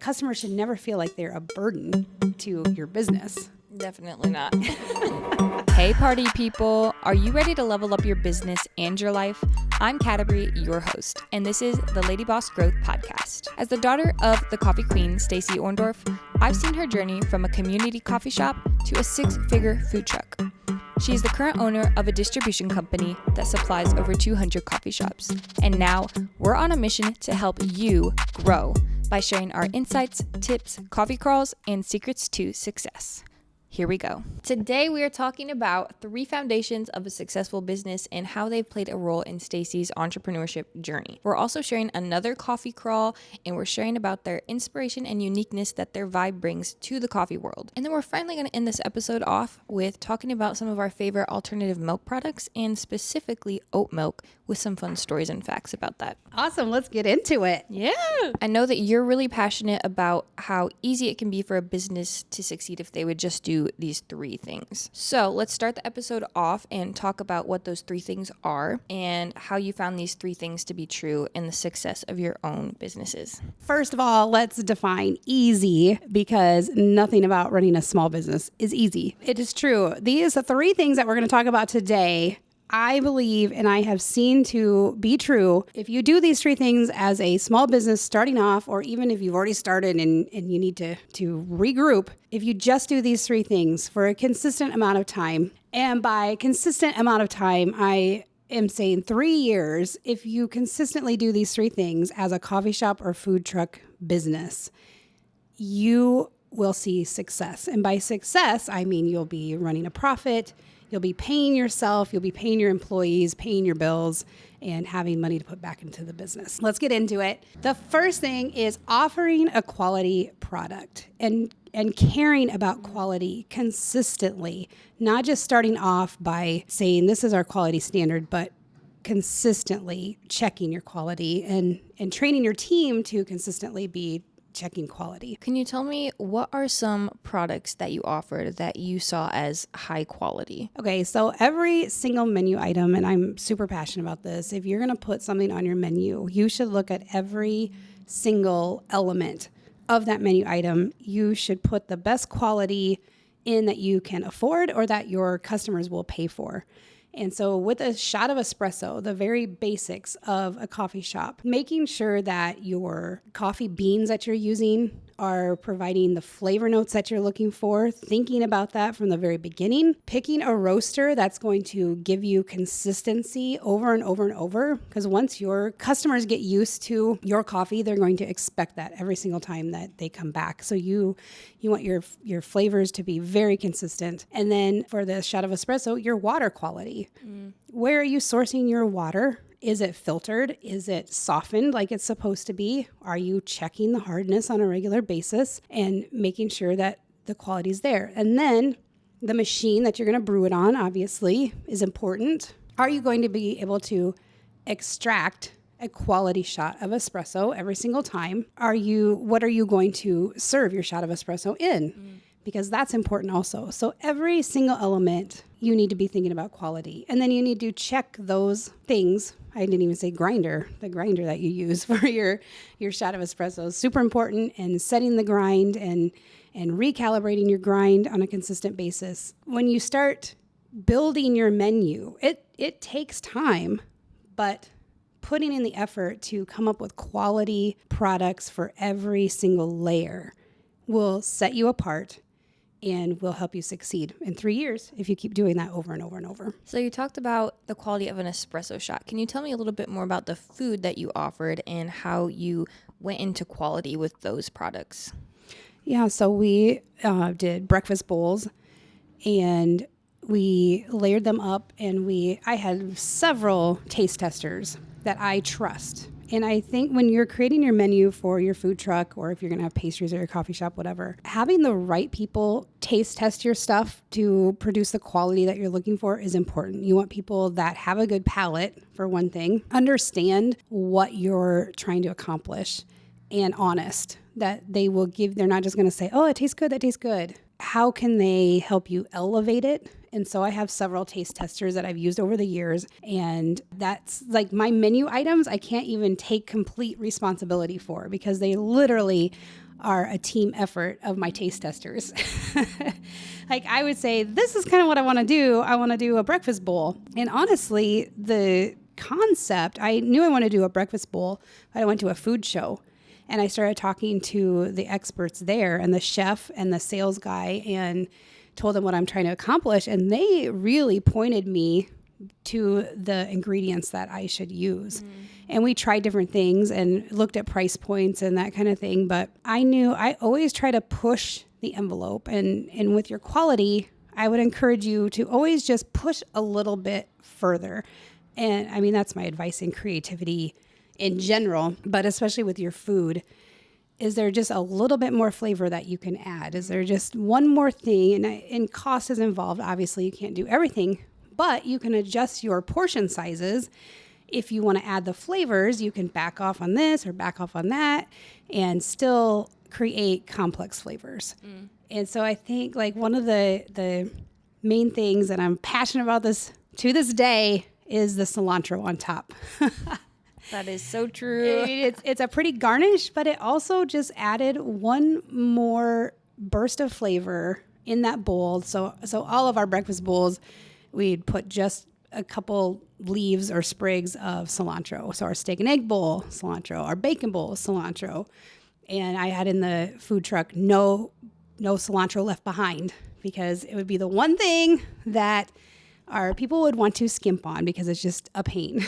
customers should never feel like they're a burden to your business. Definitely not. Hey party people, are you ready to level up your business and your life? I'm Canterbury, your host, and this is the Lady Boss Growth Podcast. As the daughter of the coffee queen, Stacey Orndorff, I've seen her journey from a community coffee shop to a 6-figure food truck. She is the current owner of a distribution company that supplies over 200 coffee shops. And now we're on a mission to help you grow by sharing our insights, tips, coffee crawls, and secrets to success. Here we go. Today we are talking about 3 foundations of a successful business and how they've played a role in Stacey's entrepreneurship journey. We're also sharing another coffee crawl, and we're sharing about their inspiration and uniqueness that their vibe brings to the coffee world. And then we're finally going to end this episode off with talking about some of our favorite alternative milk products, and specifically oat milk, with some fun stories and facts about that. Awesome. Let's get into it. Yeah. I know that you're really passionate about how easy it can be for a business to succeed if they would just do these 3 things. So let's start the episode off and talk about what those 3 things are and how you found these 3 things to be true in the success of your own businesses. First of all, let's define easy, because nothing about running a small business is easy. It is true. These are 3 things that we're going to talk about today. I believe, and I have seen to be true, if you do these 3 things as a small business starting off, or even if you've already started and you need to regroup, if you just do these 3 things for a consistent amount of time, and by consistent amount of time, I am saying 3 years, if you consistently do these 3 things as a coffee shop or food truck business, you will see success. And by success, I mean you'll be running a profit, you'll be paying yourself, you'll be paying your employees, paying your bills, and having money to put back into the business. Let's get into it. The first thing is offering a quality product and caring about quality consistently, not just starting off by saying this is our quality standard, but consistently checking your quality and training your team to consistently be checking quality. Can you tell me what are some products that you offered that you saw as high quality? Okay, so every single menu item, and I'm super passionate about this, if you're going to put something on your menu, you should look at every single element of that menu item. You should put the best quality in that you can afford or that your customers will pay for. And so with a shot of espresso, the very basics of a coffee shop, making sure that your coffee beans that you're using are providing the flavor notes that you're looking for, thinking about that from the very beginning, picking a roaster that's going to give you consistency over and over and over, because once your customers get used to your coffee, they're going to expect that every single time that they come back. So you want your flavors to be very consistent. And then for the shot of espresso, your water quality. Where are you sourcing your water? Is it filtered? Is it softened like it's supposed to be? Are you checking the hardness on a regular basis and making sure that the quality is there? And then the machine that you're going to brew it on, obviously, is important. Are you going to be able to extract a quality shot of espresso every single time? What are you going to serve your shot of espresso in? Because that's important also. So every single element, you need to be thinking about quality. And then you need to check those things. I didn't even say grinder. The grinder that you use for your shot of espresso is super important, and setting the grind and recalibrating your grind on a consistent basis. When you start building your menu, it takes time, but putting in the effort to come up with quality products for every single layer will set you apart and will help you succeed in 3 years if you keep doing that over and over and over. So you talked about the quality of an espresso shot. Can you tell me a little bit more about the food that you offered and how you went into quality with those products? Yeah, so we did breakfast bowls, and we layered them up, and I had several taste testers that I trust. And I think when you're creating your menu for your food truck, or if you're going to have pastries or your coffee shop, whatever, having the right people taste test your stuff to produce the quality that you're looking for is important. You want people that have a good palate, for one thing, understand what you're trying to accomplish, and honest, that they're not just going to say, oh, it tastes good, that tastes good. How can they help you elevate it? And so I have several taste testers that I've used over the years, and that's like my menu items I can't even take complete responsibility for, because they literally are a team effort of my taste testers. Like I would say, this is kind of what I want to do. I want to do a breakfast bowl. And honestly, the concept, I knew I wanted to do a breakfast bowl, but I went to a food show and I started talking to the experts there and the chef and the sales guy and told them what I'm trying to accomplish. And they really pointed me to the ingredients that I should use. And we tried different things and looked at price points and that kind of thing. But I knew I always try to push the envelope. And with your quality, I would encourage you to always just push a little bit further. And I mean, that's my advice in creativity in general, but especially with your food. Is there just a little bit more flavor that you can add? Is there just one more thing? And cost is involved. Obviously, you can't do everything, but you can adjust your portion sizes. If you want to add the flavors, you can back off on this or back off on that and still create complex flavors. And so I think like one of the main things that I'm passionate about this to this day is the cilantro on top. That is so true. It's a pretty garnish, but it also just added one more burst of flavor in that bowl. So all of our breakfast bowls, we'd put just a couple leaves or sprigs of cilantro. So our steak and egg bowl, cilantro. Our bacon bowl, cilantro. And I had in the food truck, no cilantro left behind, because it would be the one thing that our people would want to skimp on because it's just a pain.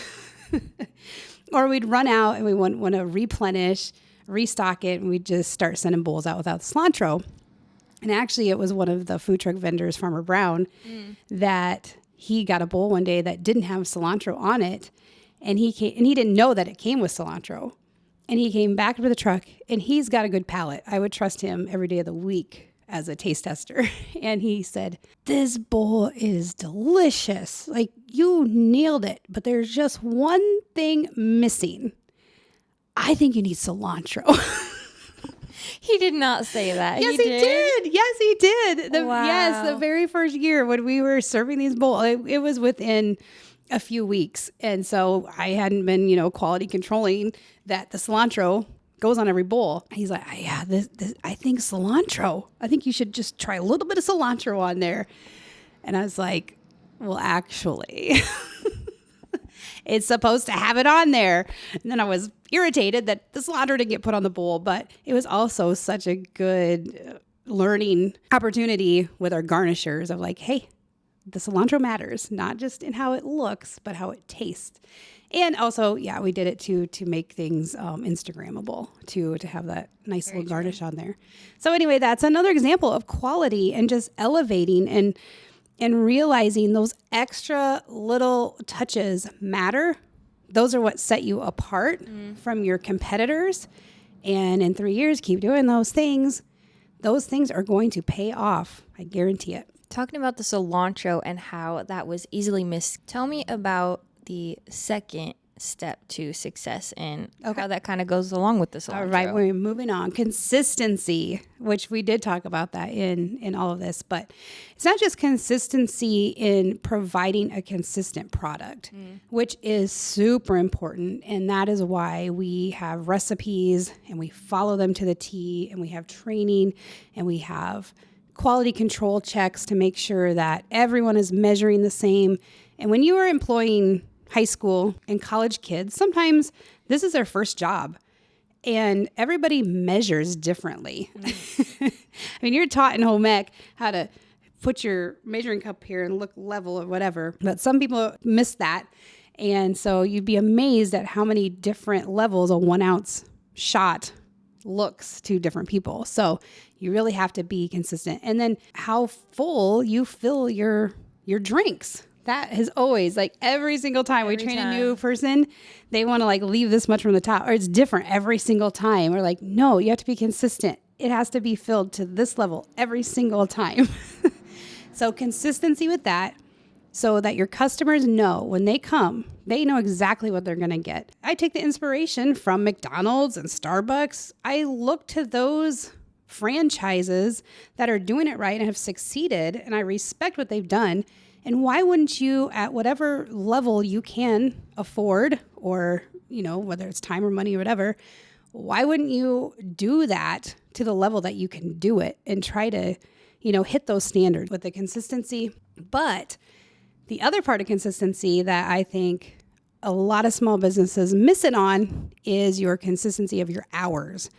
Or we'd run out and we want to replenish, restock it, and we'd just start sending bowls out without cilantro. And actually, it was one of the food truck vendors, Farmer Brown, that he got a bowl one day that didn't have cilantro on it, and he didn't know that it came with cilantro. And he came back to the truck, and he's got a good palate. I would trust him every day of the week as a taste tester. And he said, "This bowl is delicious. Like, you nailed it, but there's just one thing missing. I think you need cilantro." He did not say that. Yes, he did. Yes, he did. Wow. Yes, the very first year when we were serving these bowls, it was within a few weeks. And so I hadn't been, quality controlling that the cilantro goes on every bowl. He's like, "Yeah, this, I think cilantro. I think you should just try a little bit of cilantro on there." And I was like, "Well, actually, it's supposed to have it on there." And then I was irritated that the cilantro didn't get put on the bowl, but it was also such a good learning opportunity with our garnishers of like, hey, the cilantro matters, not just in how it looks, but how it tastes. And also, yeah, we did it to make things Instagrammable, to have that nice little garnish on there. So anyway, that's another example of quality and just elevating and realizing those extra little touches matter. Those are what set you apart from your competitors. And in 3 years, keep doing those things. Those things are going to pay off. I guarantee it. Talking about the cilantro and how that was easily missed, tell me about the second step to success and how that kind of goes along with the cilantro. All right, we're moving on. Consistency, which we did talk about that in all of this, but it's not just consistency in providing a consistent product, which is super important. And that is why we have recipes and we follow them to the T, and we have training and we have quality control checks to make sure that everyone is measuring the same. And when you are employing high school and college kids, sometimes this is their first job and everybody measures differently. I mean, you're taught in home ec how to put your measuring cup here and look level or whatever, but some people miss that. And so you'd be amazed at how many different levels a 1 ounce shot looks to different people. So you really have to be consistent. And then how full you fill your drinks. That is always like every single time we train a new person, they want to like leave this much from the top, or it's different every single time. We're like, no, you have to be consistent. It has to be filled to this level every single time. So consistency with that, so that your customers know when they come, they know exactly what they're going to get. I take the inspiration from McDonald's and Starbucks. I look to those franchises that are doing it right and have succeeded, and I respect what they've done. And why wouldn't you, at whatever level you can afford, or, whether it's time or money or whatever, why wouldn't you do that to the level that you can do it and try to, hit those standards with the consistency? But the other part of consistency that I think a lot of small businesses miss it on is your consistency of your hours.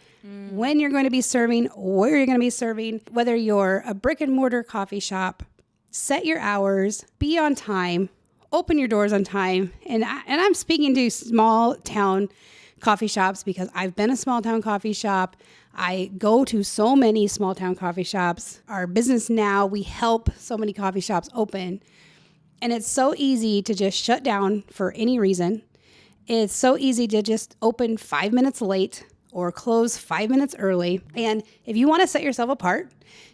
When you're going to be serving, where you're going to be serving, whether you're a brick and mortar coffee shop, set your hours, be on time, open your doors on time. And I'm speaking to small town coffee shops because I've been a small town coffee shop. I go to so many small town coffee shops. Our business now, we help so many coffee shops open. And it's so easy to just shut down for any reason. It's so easy to just open 5 minutes late or close 5 minutes early. And if you want to set yourself apart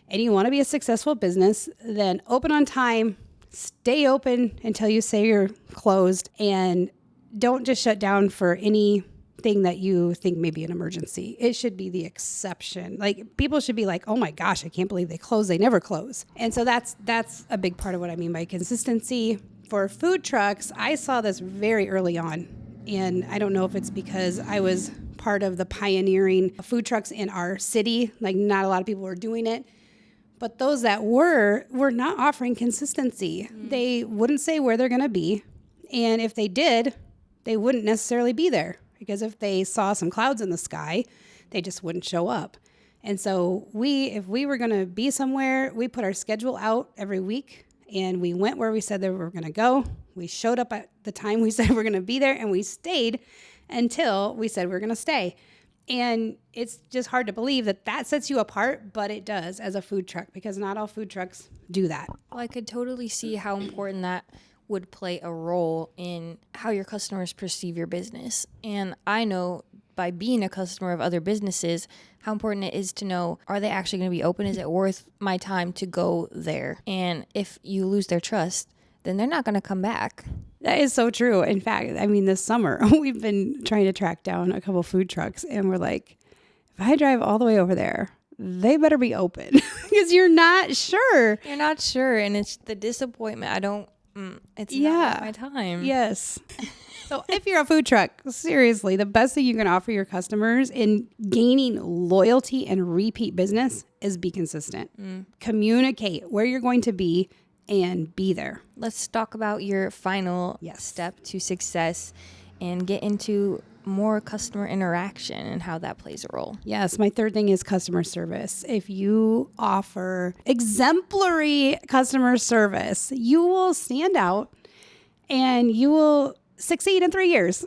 and you want to be a successful business, then open on time, stay open until you say you're closed, and don't just shut down for anything that you think may be an emergency. It should be the exception. Like, people should be like, oh my gosh, I can't believe they close. They never close. And so that's a big part of what I mean by consistency. For food trucks, I saw this very early on. And I don't know if it's because I was part of the pioneering food trucks in our city. Like, not a lot of people were doing it. But those that were not offering consistency. They wouldn't say where they're going to be. And if they did, they wouldn't necessarily be there. Because if they saw some clouds in the sky, they just wouldn't show up. And so if we were going to be somewhere, we put our schedule out every week. And we went where we said that we were going to go. We showed up at the time we said we were going to be there. And we stayed until we said we were going to stay. And it's just hard to believe that sets you apart, but it does as a food truck, because not all food trucks do that. Well, I could totally see how important that would play a role in how your customers perceive your business. And I know by being a customer of other businesses, how important it is to know, are they actually going to be open? Is it worth my time to go there? And if you lose their trust, then they're not going to come back. That is so true. In fact, I mean, this summer, we've been trying to track down a couple food trucks, and we're like, if I drive all the way over there, they better be open, because you're not sure. You're not sure, and it's the disappointment. It's not worth my time. Yes. So if you're a food truck, seriously, the best thing you can offer your customers in gaining loyalty and repeat business is be consistent. Communicate where you're going to be and be there. Let's talk about your final step to success and get into more customer interaction and how that plays a role. Yes, my third thing is customer service. If you offer exemplary customer service, you will stand out and you will succeed in 3 years.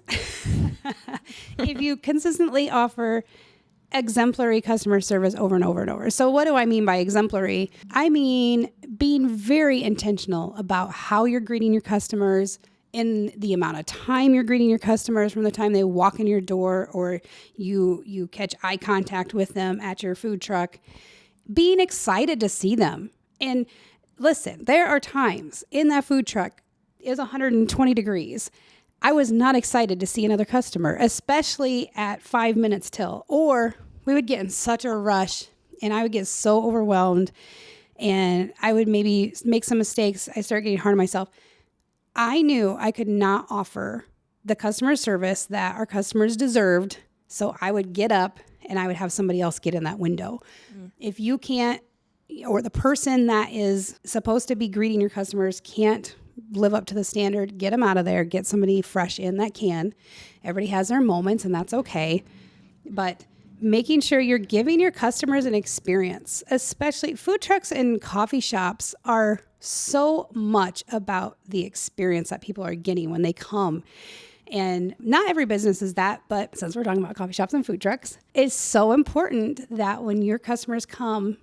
If you consistently offer exemplary customer service over and over and over. So what do I mean by exemplary? I mean being very intentional about how you're greeting your customers, in the amount of time you're greeting your customers from the time they walk in your door or you catch eye contact with them at your food truck, being excited to see them. And listen, there are times in that food truck, it's 120 degrees. I was not excited to see another customer, especially at 5 minutes till, or we would get in such a rush and I would get so overwhelmed and I would maybe make some mistakes. I started getting hard on myself. I knew I could not offer the customer service that our customers deserved. So I would get up and I would have somebody else get in that window. If you can't, or the person that is supposed to be greeting your customers can't live up to the standard, get them out of there, get somebody fresh in that can. Everybody has their moments and that's okay. But making sure you're giving your customers an experience, especially food trucks and coffee shops are so much about the experience that people are getting when they come. And not every business is that, but since we're talking about coffee shops and food trucks, it's so important that when your customers come,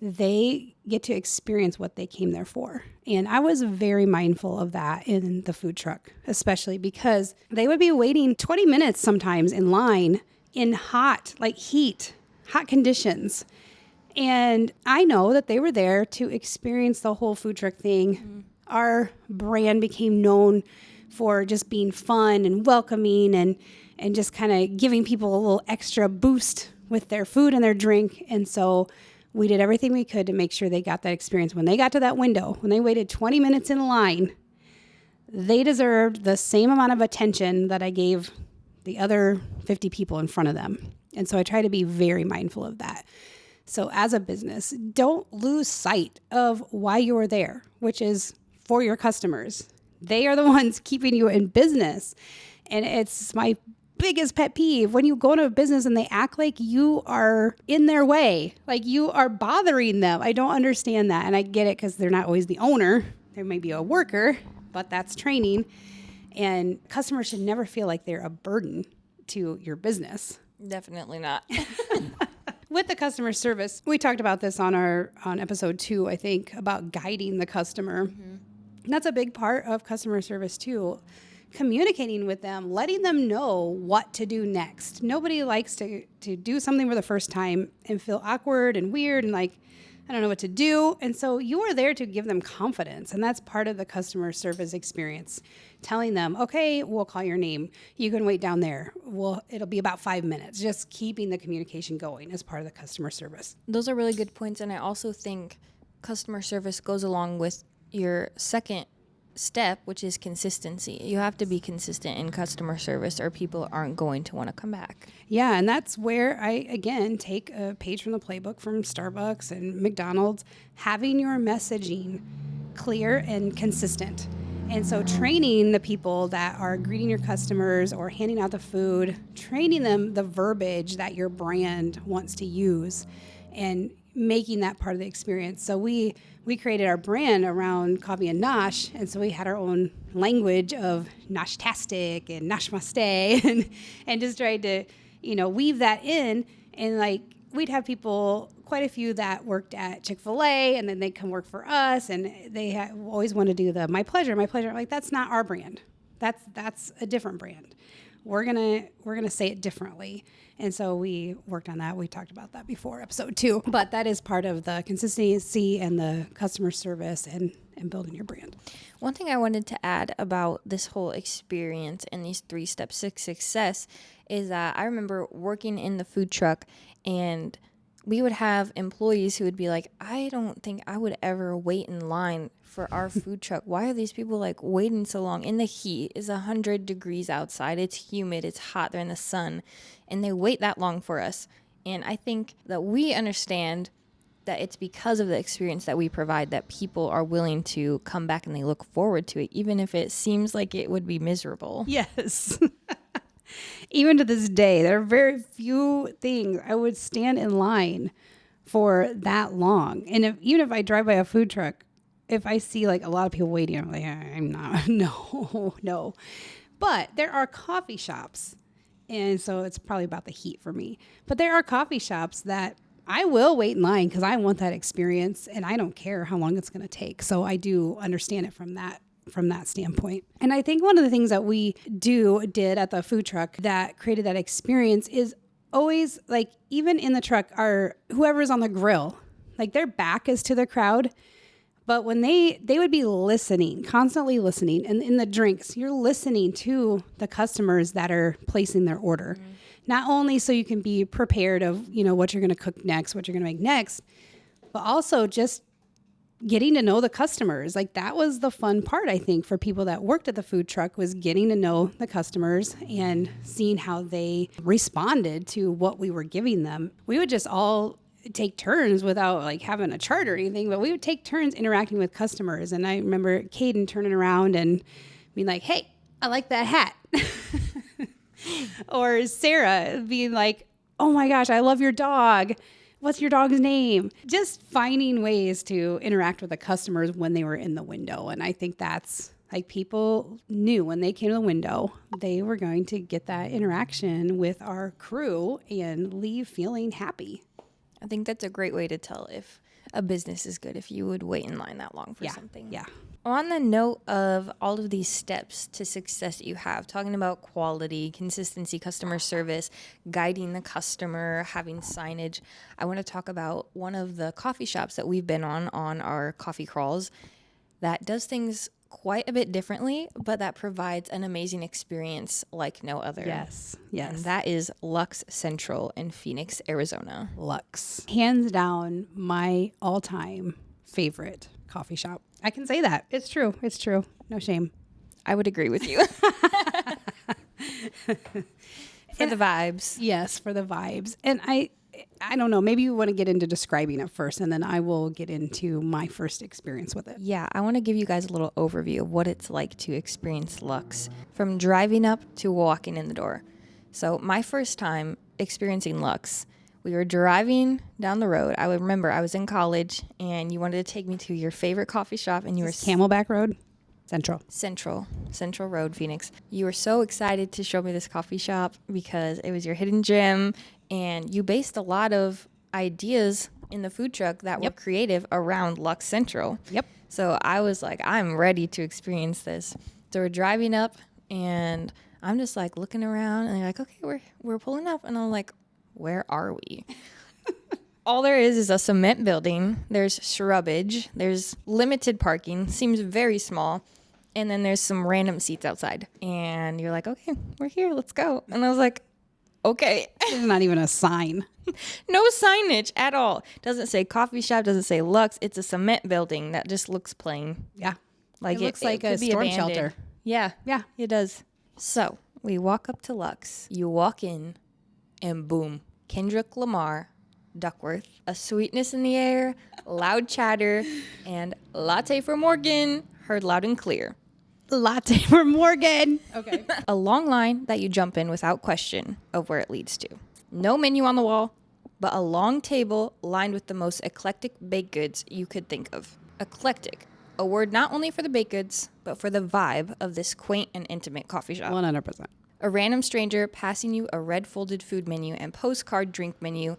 they get to experience what they came there for. And I was very mindful of that in the food truck, especially because they would be waiting 20 minutes sometimes in line in hot conditions. And I know that they were there to experience the whole food truck thing. Our brand became known for just being fun and welcoming and just kind of giving people a little extra boost with their food and their drink. And so we did everything we could to make sure they got that experience. When they got to that window, when they waited 20 minutes in line, they deserved the same amount of attention that I gave the other 50 people in front of them. And so I try to be very mindful of that. So as a business, don't lose sight of why you're there, which is for your customers. They are the ones keeping you in business. And it's my biggest pet peeve when you go into a business and they act like you are in their way, like you are bothering them. I don't understand that. And I get it because they're not always the owner. There may be a worker, but that's training. And customers should never feel like they're a burden to your business. Definitely not. With the customer service, we talked about this on episode 2, I think, about guiding the customer. Mm-hmm. And that's a big part of customer service too. Communicating with them, letting them know what to do next. Nobody likes to do something for the first time and feel awkward and weird and like, I don't know what to do. And so you are there to give them confidence. And that's part of the customer service experience. Telling them, okay, we'll call your name. You can wait down there. It'll be about 5 minutes. Just keeping the communication going as part of the customer service. Those are really good points. And I also think customer service goes along with your second step, which is consistency. You have to be consistent in customer service or people aren't going to want to come back. Yeah, and that's where I, again, take a page from the playbook from Starbucks and McDonald's, having your messaging clear and consistent. And so training the people that are greeting your customers or handing out the food, training them the verbiage that your brand wants to use and making that part of the experience. So we created our brand around coffee and nosh, and so we had our own language of noshtastic and noshmaste and just tried to, weave that in. And like we'd have people, quite a few that worked at Chick-fil-A, and then they'd come work for us, and they always want to do the my pleasure. I'm like, that's not our brand. That's a different brand. We're gonna say it differently. And so we worked on that. We talked about that before, episode 2. But that is part of the consistency and the customer service and building your brand. One thing I wanted to add about this whole experience and these 3 steps to success is that I remember working in the food truck, and we would have employees who would be like, I don't think I would ever wait in line for our food truck. Why are these people like waiting so long in the heat? It's 100 degrees outside. It's humid. It's hot. They're in the sun, and they wait that long for us. And I think that we understand that it's because of the experience that we provide that people are willing to come back and they look forward to it, even if it seems like it would be miserable. Yes. Even to this day, there are very few things I would stand in line for that long. And even if I drive by a food truck, if I see like a lot of people waiting, I'm like, I'm not, no. But there are coffee shops, and so it's probably about the heat for me. But there are coffee shops that I will wait in line because I want that experience, and I don't care how long it's going to take. So I do understand it from that standpoint. And I think one of the things that we did at the food truck that created that experience is always like, even in the truck, whoever's on the grill, like their back is to the crowd. But when they would be listening, constantly listening, and in the drinks, you're listening to the customers that are placing their order. Mm-hmm. Not only so you can be prepared of, what you're going to cook next, what you're going to make next, but also just getting to know the customers. Like that was the fun part, I think, for people that worked at the food truck, was getting to know the customers and seeing how they responded to what we were giving them. We would just all take turns without like having a chart or anything, but we would take turns interacting with customers. And I remember Caden turning around and being like, hey, I like that hat. Or Sarah being like, oh my gosh, I love your dog. What's your dog's name? Just finding ways to interact with the customers when they were in the window. And I think that's like, people knew when they came to the window, they were going to get that interaction with our crew and leave feeling happy. I think that's a great way to tell if a business is good, if you would wait in line that long for something. Yeah. On the note of all of these steps to success that you have, talking about quality, consistency, customer service, guiding the customer, having signage, I want to talk about one of the coffee shops that we've been on our coffee crawls that does things quite a bit differently, but that provides an amazing experience like no other. Yes. And that is Lux Central in Phoenix, Arizona. Lux. Hands down, my all-time favorite coffee shop. I can say that. It's true. For the vibes. Yes, for the vibes. And I don't know, maybe you want to get into describing it first, and then I will get into my first experience with it. Yeah, I want to give you guys a little overview of what it's like to experience Lux from driving up to walking in the door. So my first time experiencing Lux, we were driving down the road. I remember I was in college and you wanted to take me to your favorite coffee shop and you were Camelback Road? Central Road, Phoenix. You were so excited to show me this coffee shop because it was your hidden gem and you based a lot of ideas in the food truck that were creative around Lux Central. Yep. So I was like, I'm ready to experience this. So we're driving up and I'm just like looking around and they're like, okay, we're pulling up. And I'm like, where are we? All there is a cement building. There's shrubbage. There's limited parking. Seems very small. And then there's some random seats outside. And you're like, okay, we're here. Let's go. And I was like, okay. There's not even a sign. No signage at all. Doesn't say coffee shop. Doesn't say Lux. It's a cement building that just looks plain. Yeah. Like it looks like a storm shelter. Yeah. Yeah. It does. So we walk up to Lux. You walk in and boom. Kendrick Lamar, Duckworth, a sweetness in the air, loud chatter, and latte for Morgan, heard loud and clear. Latte for Morgan. Okay. A long line that you jump in without question of where it leads to. No menu on the wall, but a long table lined with the most eclectic baked goods you could think of. Eclectic, a word not only for the baked goods, but for the vibe of this quaint and intimate coffee shop. 100%. A random stranger passing you a red folded food menu and postcard drink menu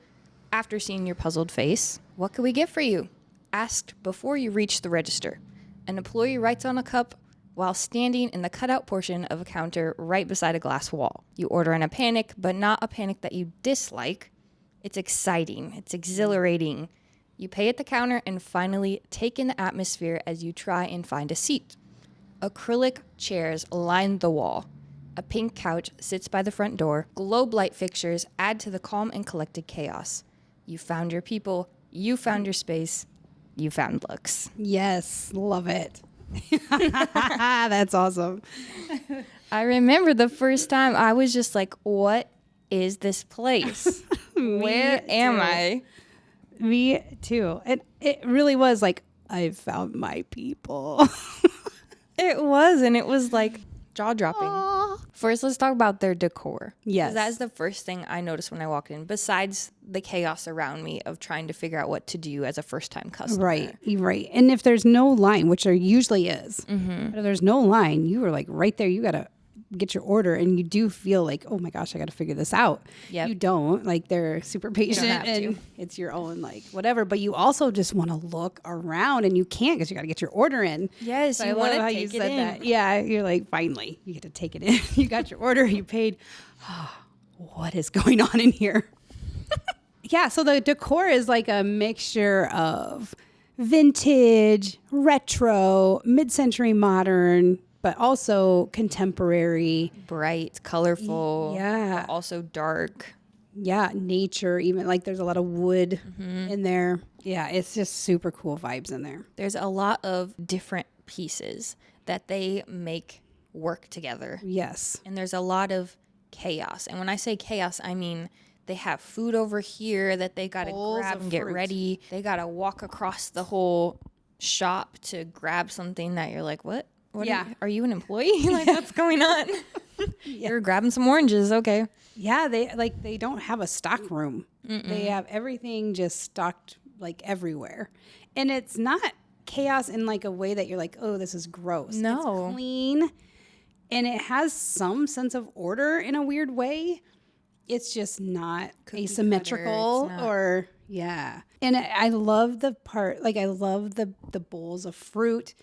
after seeing your puzzled face. What could we get for you? Asked before you reach the register. An employee writes on a cup while standing in the cutout portion of a counter right beside a glass wall. You order in a panic, but not a panic that you dislike. It's exciting. It's exhilarating. You pay at the counter and finally take in the atmosphere as you try and find a seat. Acrylic chairs line the wall. A pink couch sits by the front door. Globe light fixtures add to the calm and collected chaos. You found your people. You found your space. You found Lux. Yes. Love it. That's awesome. I remember the first time I was just like, what is this place? Where am I? Me too. And it really was like, I found my people. It was. And it was like jaw-dropping. First, let's talk about their decor. Yes. That's the first thing I noticed when I walked in, besides the chaos around me of trying to figure out what to do as a first-time customer. Right. And if there's no line, which there usually is, but if there's no line, you were like right there. You got to get your order, and you do feel like, oh my gosh, I got to figure this out. Yep. You don't. Like, they're super patient, and it's your own, like, whatever. But you also just want to look around, and you can't because you got to get your order in. Yes, so you want to take it in. That. Yeah, you're like, finally, you get to take it in. You got your order, you paid. What is going on in here? Yeah, so the decor is like a mixture of vintage, retro, mid-century modern, but also contemporary. Bright, colorful. Yeah. Also dark. Yeah, nature, even like there's a lot of wood in there. Yeah, it's just super cool vibes in there. There's a lot of different pieces that they make work together. Yes. And there's a lot of chaos. And when I say chaos, I mean they have food over here that they got to grab and get ready. They got to walk across the whole shop to grab something that you're like, what? Are you an employee? Like, what's going on? You're grabbing some oranges. Okay. Yeah, they don't have a stock room. They have everything just stocked like everywhere. And it's not chaos in like a way that you're like, oh, this is gross. No. It's clean. And it has some sense of order in a weird way. It's just not asymmetrical or And I love the part, like I love the bowls of fruit,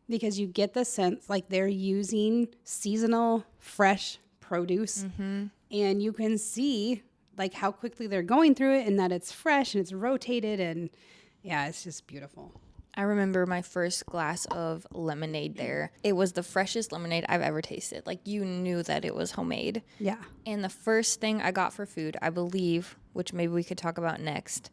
because you get the sense like they're using seasonal, fresh produce, and you can see like how quickly they're going through it, and that it's fresh and it's rotated, and it's just beautiful. I remember my first glass of lemonade there. It was the freshest lemonade I've ever tasted. Like, you knew that it was homemade. Yeah. And the first thing I got for food, I believe, which maybe we could talk about next,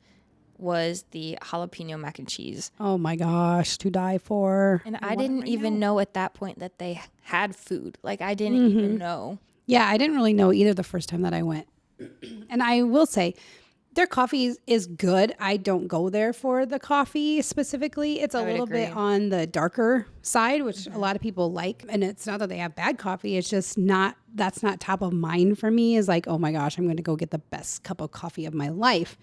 was the jalapeno mac and cheese. Oh my gosh, to die for. And I didn't even know at that point that they had food. Like, I didn't even know. Yeah, I didn't really know either the first time that I went. And I will say, their coffee is good. I don't go there for the coffee specifically. It's a would little agree. bit on the darker side, which a lot of people like. And it's not that they have bad coffee. It's just not, that's not top of mind for me, is like, oh my gosh, I'm going to go get the best cup of coffee of my life.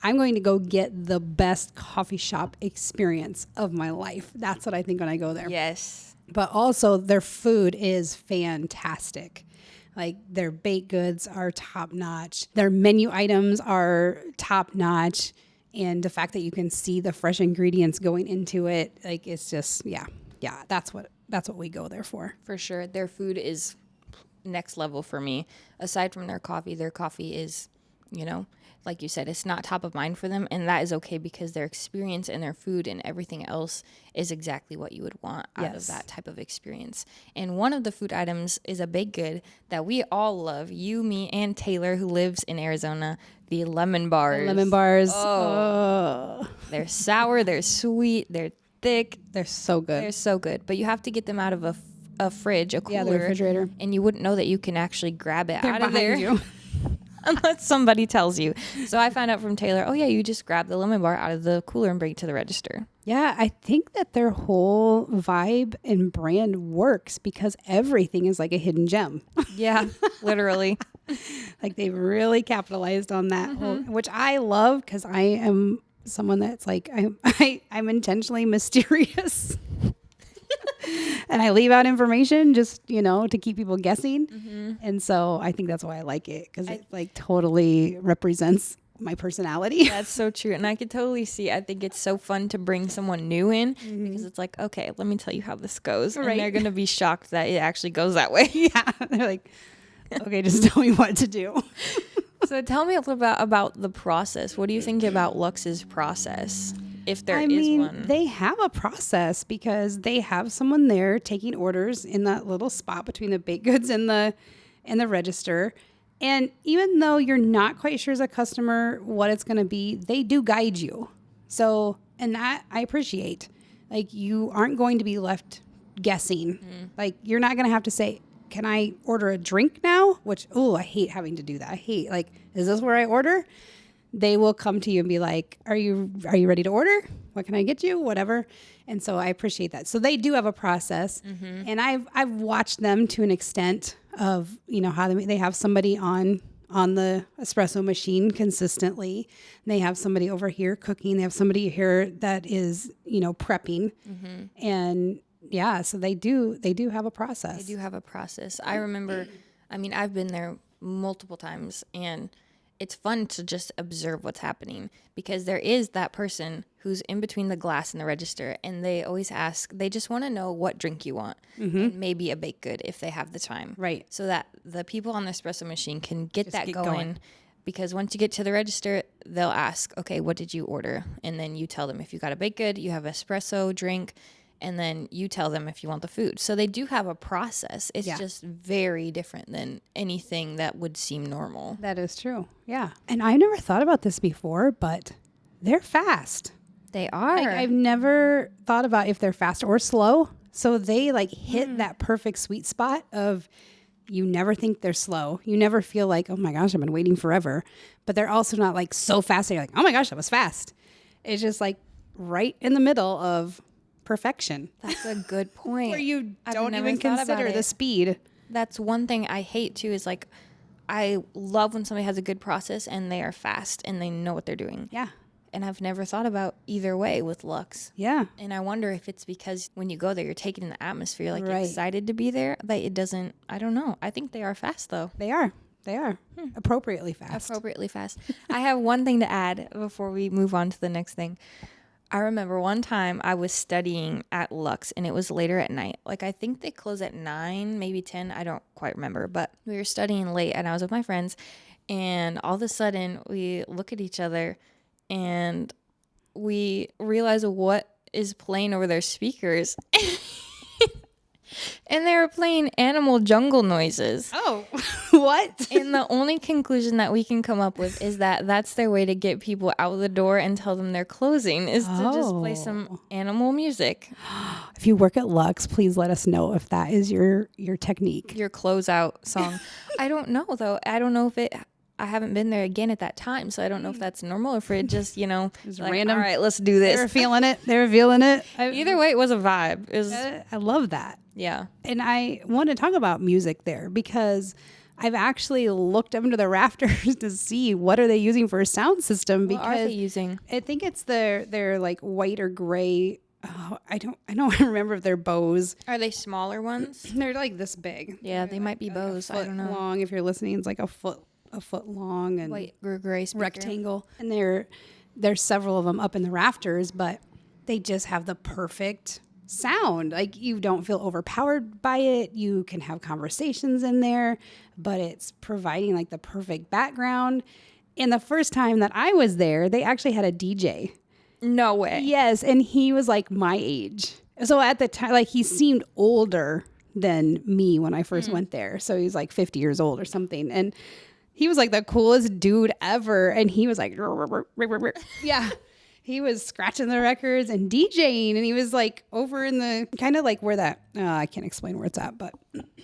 I'm going to go get the best coffee shop experience of my life. That's what I think when I go there. Yes. But also their food is fantastic. Like their baked goods are top notch. Their menu items are top notch. And the fact that you can see the fresh ingredients going into it, like it's just, yeah, that's what we go there for. For sure. Their food is next level for me. Aside from their coffee is, you know, like you said, it's not top of mind for them. And that is okay because their experience and their food and everything else is exactly what you would want out of that type of experience. And one of the food items is a baked good that we all love. You, me, and Taylor, who lives in Arizona, the lemon bars. Lemon bars. Oh. They're sour, they're sweet, they're thick. They're so good. They're so good. But you have to get them out of a fridge, a cooler. Yeah, the refrigerator. And you wouldn't know that you can actually grab it They're out of behind there. you. Unless somebody tells you. So I found out from Taylor, oh yeah, you just grab the lemon bar out of the cooler and bring it to the register. Yeah, I think that their whole vibe and brand works because everything is like a hidden gem. Yeah, literally. Like they've really capitalized on that, which I love because I am someone that's like, I'm intentionally mysterious. And I leave out information just, to keep people guessing. And so I think that's why I like it, because it like totally represents my personality. That's so true. And I could totally see, I think it's so fun to bring someone new in because it's like, okay, let me tell you how this goes. Right. And they're going to be shocked that it actually goes that way. Yeah. They're like, okay, just tell me what to do. So tell me a little bit about the process. What do you think about Lux's process? If there is one. They have a process because they have someone there taking orders in that little spot between the baked goods and the register. And even though you're not quite sure as a customer what it's going to be, they do guide you. So, and that I appreciate. Like, you aren't going to be left guessing. Like, you're not going to have to say, can I order a drink now? Which, I hate having to do that. I hate, like, is this where I order? They will come to you and be like, are you ready to order? What can I get you? Whatever. And so I appreciate that. So they do have a process. And I've watched them to an extent of, how they have somebody on the espresso machine consistently. And they have somebody over here cooking. They have somebody here that is, prepping. And yeah, so they do have a process. They do have a process. I remember, I've been there multiple times, and it's fun to just observe what's happening because there is that person who's in between the glass and the register, and they always ask, they just want to know what drink you want and maybe a baked good if they have the time. Right. So that the people on the espresso machine can get that going. Because once you get to the register, they'll ask, okay, what did you order? And then you tell them if you got a baked good, you have espresso drink, and then you tell them if you want the food. So they do have a process. It's just very different than anything that would seem normal. That is true. Yeah. And I never thought about this before, but they're fast. They are. Like, I've never thought about if they're fast or slow. So they like hit that perfect sweet spot of, you never think they're slow. You never feel like, oh my gosh, I've been waiting forever. But they're also not like so fast that you're like, oh my gosh, that was fast. It's just like right in the middle of perfection. That's a good point. Where you don't even consider the speed. That's one thing I hate too, is like, I love when somebody has a good process and they are fast and they know what they're doing. Yeah. And I've never thought about either way with Lux. Yeah. And I wonder if it's because when you go there, you're taking in the atmosphere, you're like excited to be there, that it doesn't, I don't know. I think they are fast though. They are. Appropriately fast. Appropriately fast. I have one thing to add before we move on to the next thing. I remember one time I was studying at Lux and it was later at night. Like, I think they close at 9, maybe 10. I don't quite remember, but we were studying late and I was with my friends, and all of a sudden we look at each other and we realize what is playing over their speakers. And they were playing animal jungle noises. Oh, what? And the only conclusion that we can come up with is that that's their way to get people out the door and tell them they're closing, is to just play some animal music. If you work at Lux, please let us know if that is your technique. Your closeout song. I don't know, though. I don't know if I haven't been there again at that time, so I don't know if that's normal or if it just, It's like, random. all right, let's do this. They were feeling it. They were feeling it. Either way, it was a vibe. It was, I love that. yeah. And I want to talk about music there because I've actually looked up into the rafters to see what are they using for a sound system. What are Because they using? I think it's their like white or gray. Oh, I don't remember if they're Bose. Are they smaller ones? They're like this big. Yeah, they might be Bose. I don't know. Long. If you're listening, it's like a foot long and White or gray speaker. rectangle. And there's several of them up in the rafters, but they just have the perfect sound. Like you don't feel overpowered by it. You can have conversations in there, but it's providing like the perfect background. And the first time that I was there, they actually had a DJ. No way. Yes, and he was like my age. So at the time, like he seemed older than me when I first went there. So he was like 50 years old or something. And he was like the coolest dude ever. And he was like, yeah. He was scratching the records and DJing. And he was like over in the kind of like where that, I can't explain where it's at, but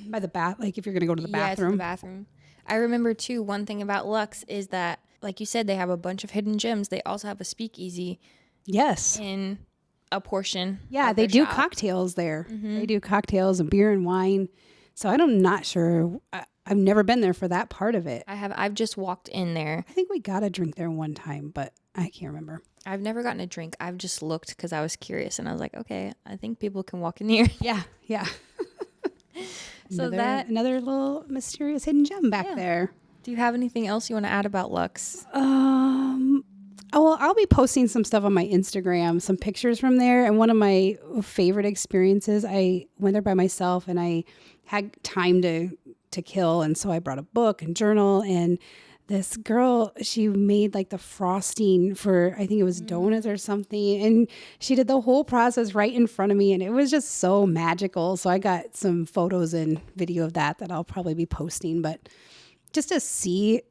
by the bath, like if you're going to go to the Yeah, it's bathroom. the bathroom. I remember too, one thing about Lux is that, like you said, they have a bunch of hidden gems. They also have a speakeasy Yes. in a portion. Yeah, of they their do shop. cocktails there. They do cocktails and beer and wine. So I'm not sure. I've never been there for that part of it. I've just walked in there. I think we got a drink there one time, but I can't remember. I've never gotten a drink. I've just looked because I was curious, and I was like, okay, I think people can walk in here. Yeah, yeah. So another little mysterious hidden gem back Yeah. there. Do you have anything else you want to add about Lux? Well, I'll be posting some stuff on my Instagram, some pictures from there. And one of my favorite experiences, I went there by myself and I had time to kill. And so I brought a book and journal, and this girl, she made like the frosting for, I think it was donuts or something. And she did the whole process right in front of me. And it was just so magical. So I got some photos and video of that I'll probably be posting. But just to see,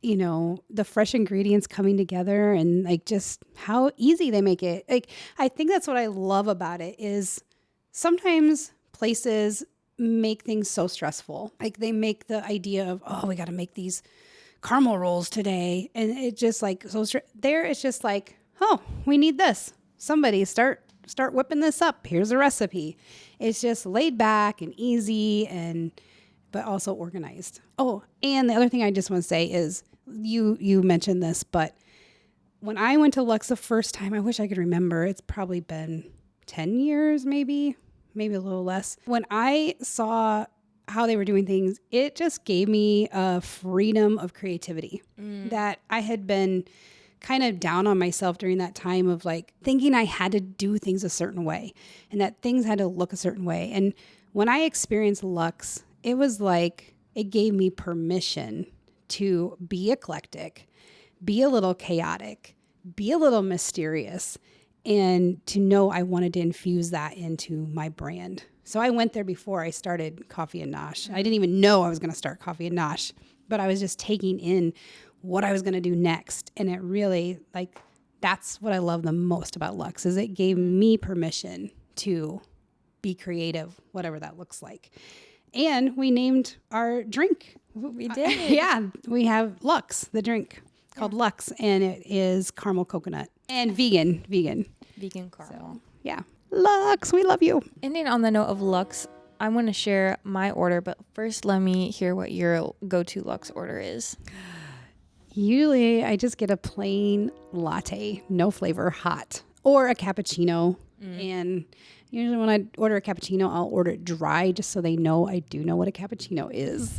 the fresh ingredients coming together and like just how easy they make it. Like, I think that's what I love about it is sometimes places make things so stressful. Like they make the idea of, oh, we got to make these caramel rolls today. And it just like, there it's just like, oh, we need this. Somebody start whipping this up. Here's a recipe. It's just laid back and easy but also organized. Oh, and the other thing I just want to say is you mentioned this, but when I went to Lux the first time, I wish I could remember. It's probably been 10 years, maybe a little less. When I saw how they were doing things, it just gave me a freedom of creativity that I had been kind of down on myself during that time of like thinking I had to do things a certain way and that things had to look a certain way. And when I experienced Lux, it was like it gave me permission to be eclectic, be a little chaotic, be a little mysterious, and to know I wanted to infuse that into my brand. So I went there before I started Coffee and Nosh. I didn't even know I was going to start Coffee and Nosh, but I was just taking in what I was going to do next. And it really, like, that's what I love the most about Lux, is it gave me permission to be creative, whatever that looks like. And we named our drink. We did. Yeah, we have Lux, the drink called Lux, and it is caramel coconut and vegan. Vegan caramel. Yeah. Lux, we love you. Ending on the note of Lux, I want to share my order, but first let me hear what your go-to Lux order is. Usually I just get a plain latte, no flavor, hot, or a cappuccino. And usually when I order a cappuccino, I'll order it dry just so they know I do know what a cappuccino is.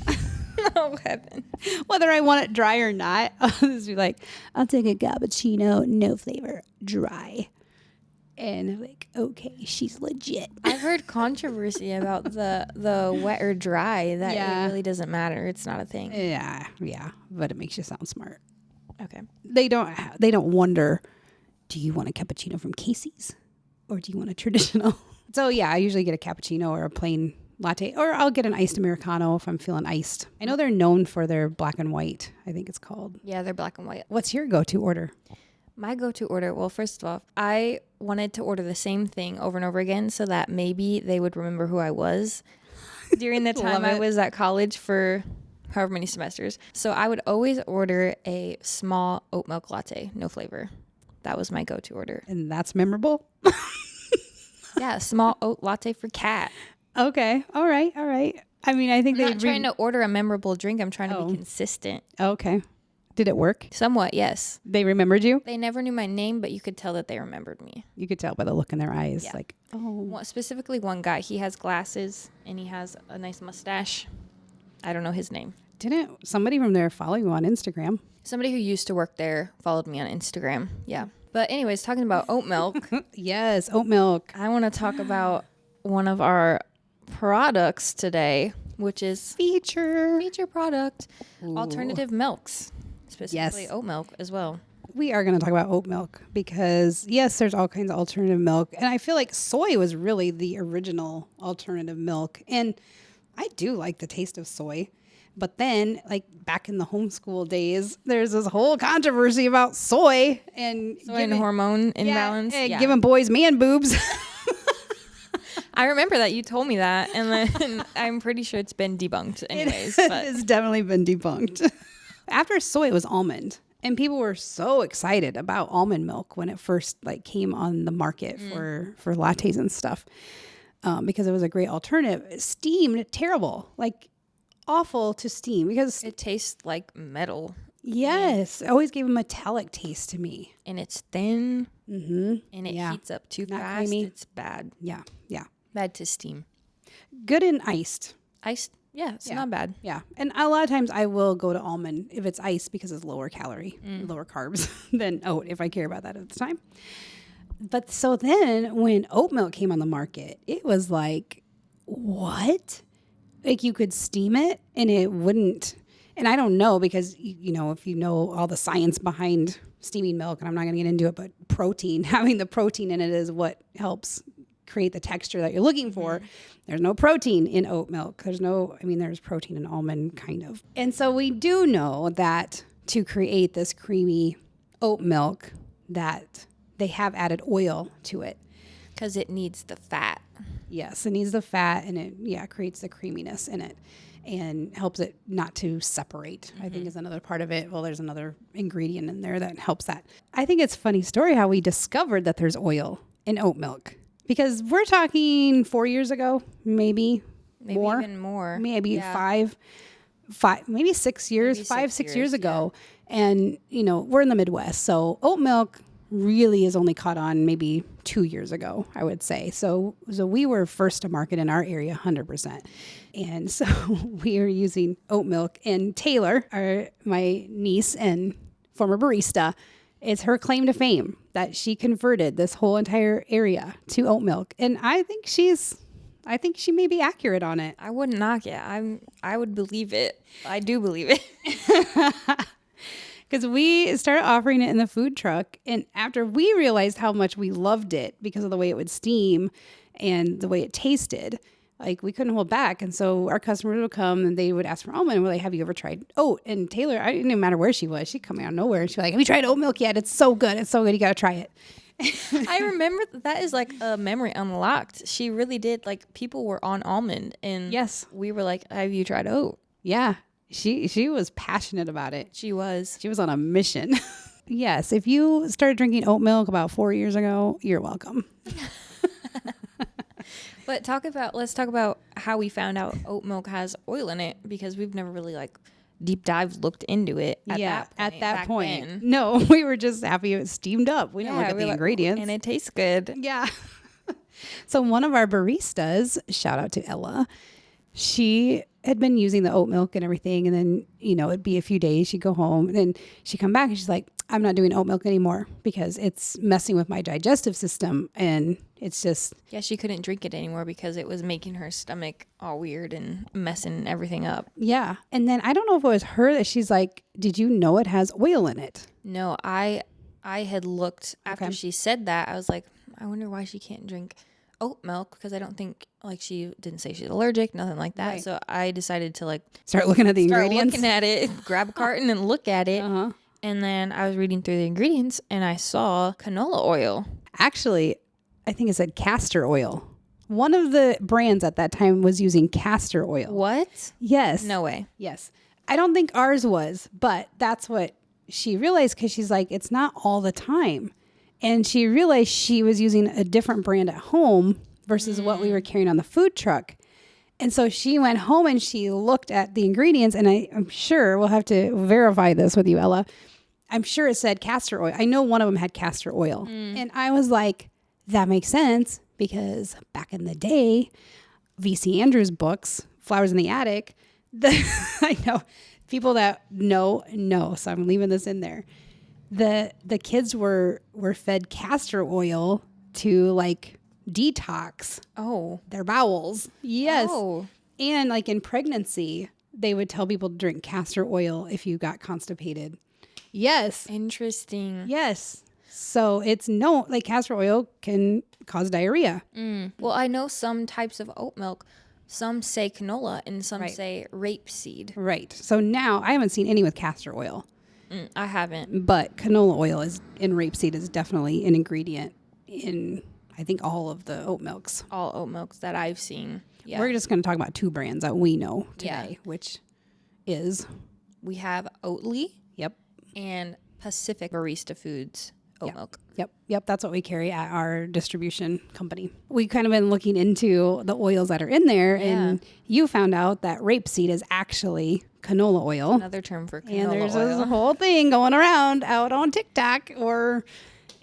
Oh, heaven. Whether I want it dry or not, I'll just be like, I'll take a cappuccino, no flavor, dry. And I'm like, okay, she's legit. I've heard controversy about the wet or dry, that it really doesn't matter. It's not a thing. Yeah, but it makes you sound smart. Okay. They don't wonder, do you want a cappuccino from Casey's or do you want a traditional? So yeah, I usually get a cappuccino or a plain latte, or I'll get an iced Americano if I'm feeling iced. I know they're known for their black and white, I think it's called. Yeah, they're black and white. What's your go-to order? My go-to order, well, first of all, I wanted to order the same thing over and over again so that maybe they would remember who I was during the time I was at college for however many semesters. So I would always order a small oat milk latte, no flavor. That was my go-to order. And that's memorable? Yeah, small oat latte for Kat. Okay. All right. I mean, I think I'm not trying to order a memorable drink. I'm trying to be consistent. Okay. Did it work? Somewhat, yes. They remembered you? They never knew my name, but you could tell that they remembered me. You could tell by the look in their eyes. Yeah. Like, oh. Specifically one guy. He has glasses and he has a nice mustache. I don't know his name. Didn't somebody from there follow you on Instagram? Somebody who used to work there followed me on Instagram. Yeah. But anyways, talking about oat milk. Yes, oat milk. I want to talk about one of our products today, which is Feature product, Ooh. alternative milks, specifically Yes. oat milk as well. We are going to talk about oat milk because, yes, there's all kinds of alternative milk. And I feel like soy was really the original alternative milk. And I do like the taste of soy. But then, like back in the homeschool days, there's this whole controversy about soy and hormone imbalance. Yeah. Giving boys man boobs. I remember that you told me that, and then I'm pretty sure it's been debunked anyways. But It's definitely been debunked. After soy, it was almond. And people were so excited about almond milk when it first came on the market for lattes and stuff because it was a great alternative. Steamed, terrible. Awful to steam because it tastes like metal. Yes, it always gave a metallic taste to me. And it's thin, and it heats up too Not fast. creamy. It's bad. Yeah. Bad to steam. Good and iced. Iced, it's not bad. Yeah, and a lot of times I will go to almond if it's iced because it's lower calorie, lower carbs than oat if I care about that at the time. But so then when oat milk came on the market, it was like, what? You could steam it and it wouldn't. And I don't know because, if you know all the science behind steaming milk, and I'm not going to get into it, but protein, having the protein in it is what helps create the texture that you're looking for. There's no protein in oat milk. There's protein in almond kind of. And so we do know that to create this creamy oat milk that they have added oil to it. Because it needs the fat. Yes, it needs the fat and it creates the creaminess in it and helps it not to separate, I think is another part of it. Well, there's another ingredient in there that helps that. I think it's a funny story how we discovered that there's oil in oat milk because we're talking 4 years ago, maybe more. Even more. Maybe five, maybe 6 years, Maybe 6 years ago. And, we're in the Midwest. So oat milk really is only caught on maybe 2 years ago, I would say. So we were first to market in our area 100%. And so we are using oat milk. And Taylor, my niece and former barista, it's her claim to fame that she converted this whole entire area to oat milk. And I think she may be accurate on it. I wouldn't knock it. I would believe it. I do believe it. Because we started offering it in the food truck. And after we realized how much we loved it because of the way it would steam and the way it tasted, we couldn't hold back. And so our customers would come and they would ask for almond. And we're like, have you ever tried oat? And Taylor, it didn't matter where she was. She'd come out of nowhere. And she'd be like, have you tried oat milk yet? It's so good. It's so good. You got to try it. I remember that is a memory unlocked. She really did. People were on almond. And yes, we were like, have you tried oat? Yeah. She was passionate about it. She was on a mission. Yes. If you started drinking oat milk about 4 years ago, you're welcome. But let's talk about how we found out oat milk has oil in it because we've never really deep dive looked into it at that point. Then. No, we were just happy it was steamed up. We didn't look at the ingredients. And it tastes good. Yeah. So one of our baristas, shout out to Ella, she had been using the oat milk and everything. And then, it'd be a few days. She'd go home and then she'd come back and she's like, I'm not doing oat milk anymore because it's messing with my digestive system. And it's just. Yeah, she couldn't drink it anymore because it was making her stomach all weird and messing everything up. Yeah. And then I don't know if it was her that she's like, did you know it has oil in it? No, I had looked after she said that. I was like, I wonder why she can't drink oat milk because I don't think like she didn't say she's allergic, nothing like that. Right. So I decided to like Start looking at the start ingredients. looking at it, grab a carton and look at it. Uh-huh. And then I was reading through the ingredients and I saw canola oil. Actually, I think it said castor oil. One of the brands at that time was using castor oil. What? Yes. No way. Yes. I don't think ours was, but that's what she realized because she's like, it's not all the time. And she realized she was using a different brand at home versus what we were carrying on the food truck. And so she went home and she looked at the ingredients, and I'm sure we'll have to verify this with you, Ella. I'm sure it said castor oil. I know one of them had castor oil. And I was like, that makes sense because back in the day, V.C. Andrews' books, Flowers in the Attic, I know people that know, so I'm leaving this in there. The kids were fed castor oil to like detox their bowels. Yes. Oh. And like in pregnancy, they would tell people to drink castor oil if you got constipated. Yes. Interesting. Yes. So it's like castor oil can cause diarrhea. Well, I know some types of oat milk, some say canola and some say rapeseed. Right. So now I haven't seen any with castor oil, I haven't. but canola oil and rapeseed is definitely an ingredient in, I think, all of the oat milks. All oat milks that I've seen. Yeah. We're just going to talk about two brands that we know today, which is, We have Oatly yep, and Pacific Barista Foods oat milk. Yep. That's what we carry at our distribution company. We kind of been looking into the oils that are in there, and you found out that rapeseed is actually canola oil. Another term for canola And there's oil. a whole thing going around out on TikTok or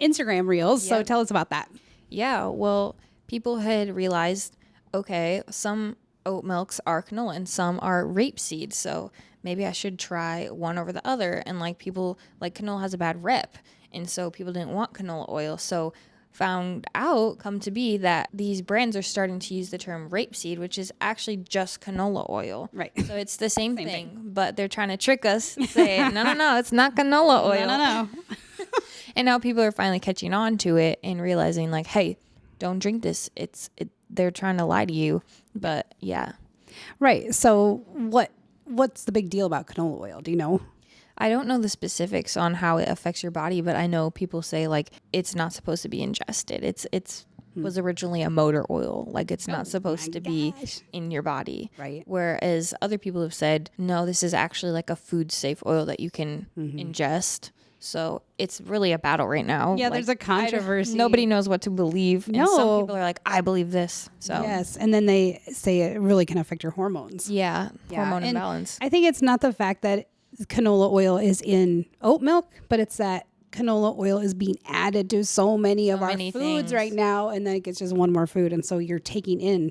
Instagram Reels. So tell us about that. Yeah, well, people had realized, okay, some oat milks are canola and some are rapeseed. So maybe I should try one over the other. And like people, like canola has a bad rep. And so people didn't want canola oil. So come to be that these brands are starting to use the term rapeseed, which is actually just canola oil. Right. So it's the same thing, but they're trying to trick us, say, no, it's not canola oil. No. And now people are finally catching on to it and realizing like, hey, don't drink this. They're trying to lie to you. But yeah. Right. So what's the big deal about canola oil? Do you know? I don't know the specifics on how it affects your body, but I know people say like it's not supposed to be ingested. It's was originally a motor oil. Like it's not supposed to be in your body. Right. Whereas other people have said, no, this is actually like a food safe oil that you can ingest. So it's really a battle right now. Yeah, Like, there's a controversy. Nobody knows what to believe. And some No. people are like, I believe this. So Yes. And then they say it really can affect your hormones. yeah, hormone and imbalance. I think it's not the fact that canola oil is in oat milk, but it's that canola oil is being added to so many of our many foods things. right now, and then it gets just one more food, and so you're taking in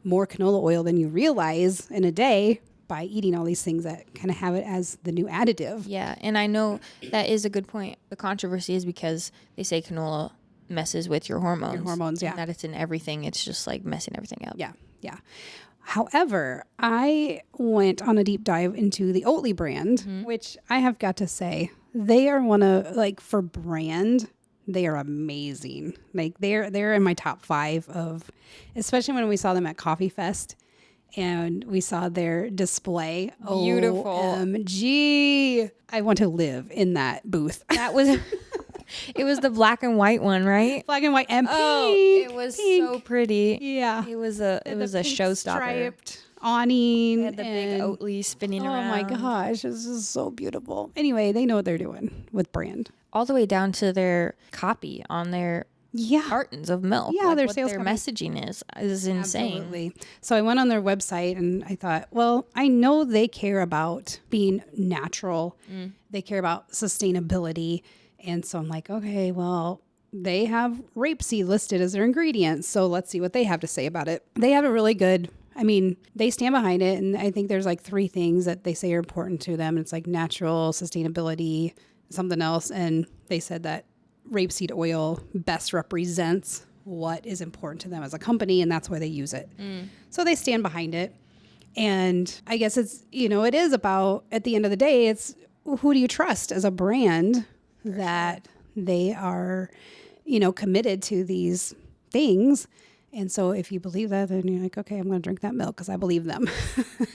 more canola oil than you realize in a day by eating all these things that kind of have it as the new additive. Yeah, and I know that is a good point. The controversy is because they say canola messes with your hormones. yeah. And that it's in everything. It's just like messing everything up. Yeah. However, I went on a deep dive into the Oatly brand, which I have got to say, they are one of, like, for brand, they are amazing. Like they're in my top 5 of, especially when we saw them at Coffee Fest and we saw their display. Beautiful. OMG. I want to live in that booth. That was, it was the black and white one, right? Black and white and pink. Oh, it was so pretty. Yeah. It was a The pink showstopper. striped awning. They had the big and- Oatly spinning around. Oh my gosh, this is so beautiful. Anyway, they know what they're doing with brand. All the way down to their copy on their Yeah. cartons of milk. Yeah, Like their what sales their copy. messaging is insane. Absolutely. So I went on their website and I thought, well, I know they care about being natural. They care about sustainability. And so I'm like, okay, well, they have rapeseed listed as their ingredients. So let's see what they have to say about it. They have a really good, I mean, they stand behind it. And I think there's like 3 things that they say are important to them. It's like natural, sustainability, something else. And they said that rapeseed oil best represents what is important to them as a company, and that's why they use it. So they stand behind it. And I guess it's, it is about, at the end of the day, it's who do you trust as a brand that they are, committed to these things. And so if you believe that, then you're like, okay, I'm going to drink that milk because I believe them.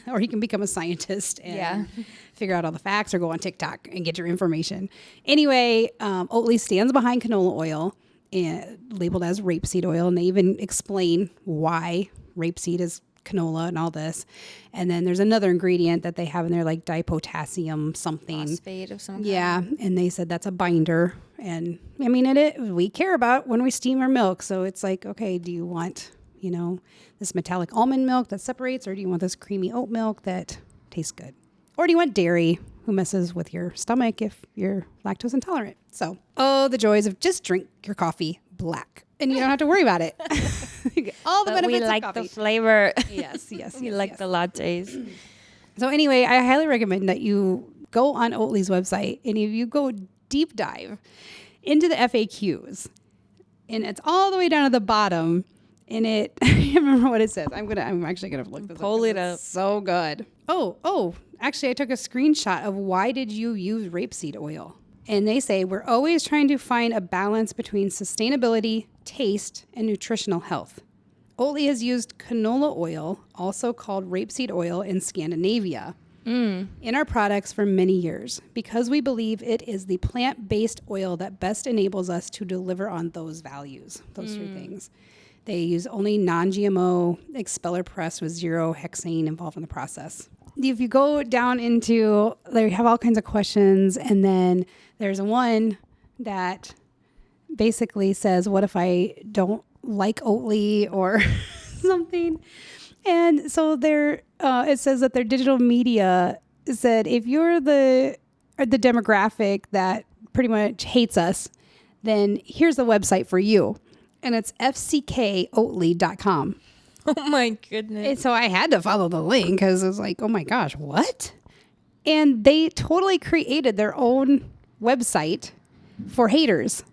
Or you can become a scientist and figure out all the facts, or go on TikTok and get your information. Anyway, Oatly stands behind canola oil, and labeled as rapeseed oil. And they even explain why rapeseed is canola and all this. And then there's another ingredient that they have in there, like dipotassium something. Phosphate of some kind. Yeah. And they said that's a binder. And I mean, we care about when we steam our milk. So it's like, okay, do you want, this metallic almond milk that separates, or do you want this creamy oat milk that tastes good? Or do you want dairy, who messes with your stomach if you're lactose intolerant? So, the joys of just drink your coffee black, and you don't have to worry about it. All the benefits we like of coffee. the flavor. Yes. We like the lattes. So anyway, I highly recommend that you go on Oatly's website, and if you go deep dive into the FAQs, and it's all the way down at the bottom, and I can't remember what it says. I'm actually gonna look this up. Pull it up. So good. Oh, actually, I took a screenshot of why did you use rapeseed oil. And they say, we're always trying to find a balance between sustainability, taste, and nutritional health. Oatly has used canola oil, also called rapeseed oil in Scandinavia, in our products for many years, because we believe it is the plant-based oil that best enables us to deliver on those values, those three things. They use only non-GMO expeller press with zero hexane involved in the process. If you go down into, they have all kinds of questions, and then there's one that basically says, what if I don't like Oatly or something? And so it says that their digital media said, if you're the demographic that pretty much hates us, then here's the website for you. And it's fckoatly.com. Oh my goodness. And so I had to follow the link because it was like, oh my gosh, what? And they totally created their own website for haters.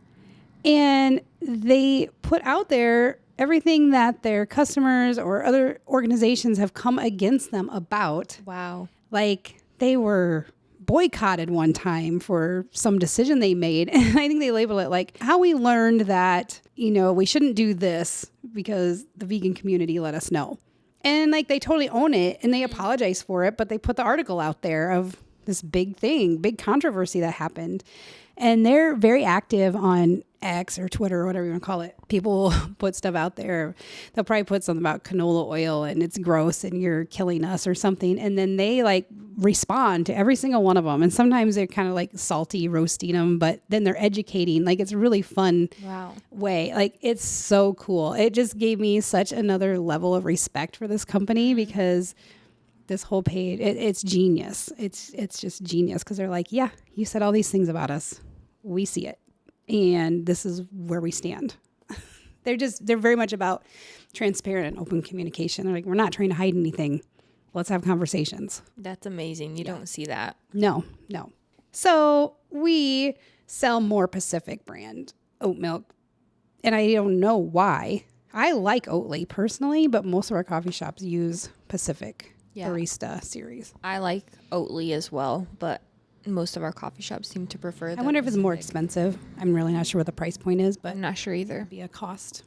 And they put out there everything that their customers or other organizations have come against them about. Wow. Like they were boycotted one time for some decision they made. And I think they label it like how we learned that, we shouldn't do this because the vegan community let us know. And like they totally own it and they apologize for it, but they put the article out there of this big controversy that happened. And they're very active on X or Twitter or whatever you want to call it. People put stuff out there. They'll probably put something about canola oil and it's gross and you're killing us or something. And then they like respond to every single one of them. And sometimes they're kind of like salty, roasting them, but then they're educating. Like it's a really fun way. Like it's so cool. It just gave me such another level of respect for this company because this whole page, it's genius. It's just genius because they're like, yeah, you said all these things about us. We see it. And this is where we stand. They're very much about transparent and open communication. They're like, we're not trying to hide anything. Let's have conversations. That's amazing. You don't see that. No. So we sell more Pacific brand oat milk. And I don't know why. I like Oatly personally, but most of our coffee shops use Pacific barista series. I like Oatly as well, but most of our coffee shops seem to prefer that. I wonder if it's more expensive. I'm really not sure what the price point is, but I'm not sure either. It'd be a cost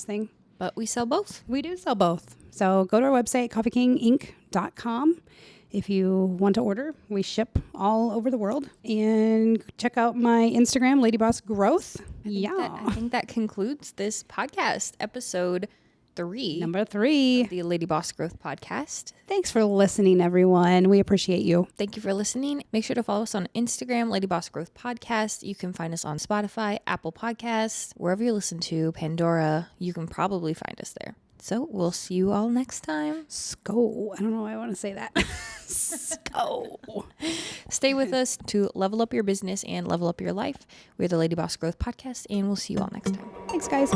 thing. But we sell both. We do sell both. So go to our website, coffeekinginc.com. If you want to order, we ship all over the world. And check out my Instagram, Lady Boss Growth. I think that concludes this podcast, episode 3. Number 3. The Lady Boss Growth Podcast. Thanks for listening, everyone. We appreciate you. Thank you for listening. Make sure to follow us on Instagram, Lady Boss Growth Podcast. You can find us on Spotify, Apple Podcasts, wherever you listen to, Pandora. You can probably find us there. So we'll see you all next time. Sko. I don't know why I want to say that. Sko. Stay with us to level up your business and level up your life. We're the Lady Boss Growth Podcast, and we'll see you all next time. Thanks, guys.